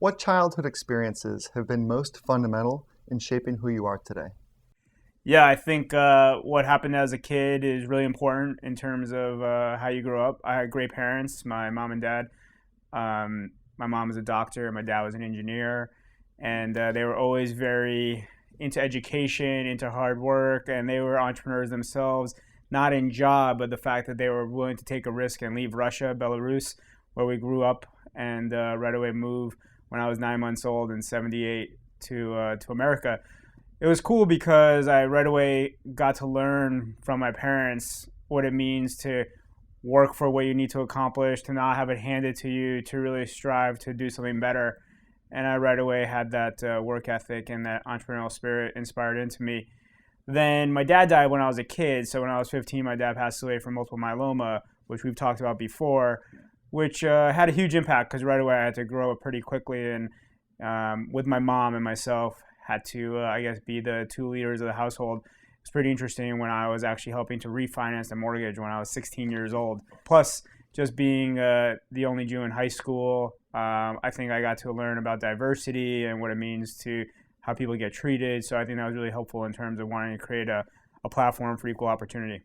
What childhood experiences have been most fundamental in shaping who you are today? Yeah, I think what happened as a kid is really important in terms of how you grow up. I had great parents, my mom and dad. My mom was a doctor, my dad was an engineer, and they were always very into education, into hard work, and they were entrepreneurs themselves, not in job, but the fact that they were willing to take a risk and leave Russia, Belarus, where we grew up, and right away move when I was 9 months old in '78 to America. It was cool because I right away got to learn from my parents what it means to work for what you need to accomplish, to not have it handed to you, to really strive to do something better. And I right away had that work ethic and that entrepreneurial spirit inspired into me. Then my dad died when I was a kid. So when I was 15, my dad passed away from multiple myeloma, which we've talked about before, which had a huge impact because right away I had to grow up pretty quickly. And with my mom and myself, had to, I guess, be the two leaders of the household. It's pretty interesting when I was actually helping to refinance the mortgage when I was 16 years old. Plus, just being the only Jew in high school, I think I got to learn about diversity and what it means to how people get treated. So I think that was really helpful in terms of wanting to create a platform for equal opportunity.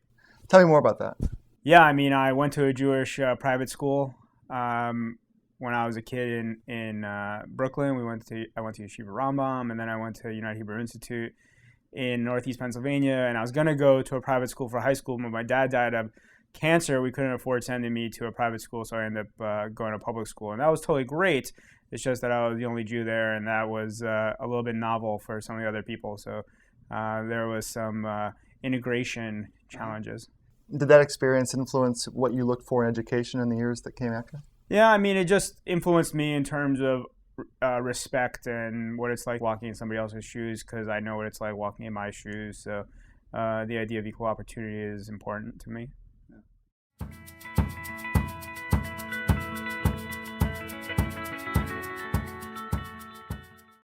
Tell me more about that. Yeah, I mean, I went to a Jewish private school when I was a kid in Brooklyn. I went to Yeshiva Rambam, and then I went to United Hebrew Institute in Northeast Pennsylvania. And I was going to go to a private school for high school, but my dad died of cancer. We couldn't afford sending me to a private school, so I ended up going to public school, and that was totally great. It's just that I was the only Jew there, and that was a little bit novel for some of the other people. So there was some integration challenges. Did that experience influence what you looked for in education in the years that came after? Yeah, I mean, it just influenced me in terms of respect and what it's like walking in somebody else's shoes, because I know what it's like walking in my shoes. So the idea of equal opportunity is important to me. Yeah.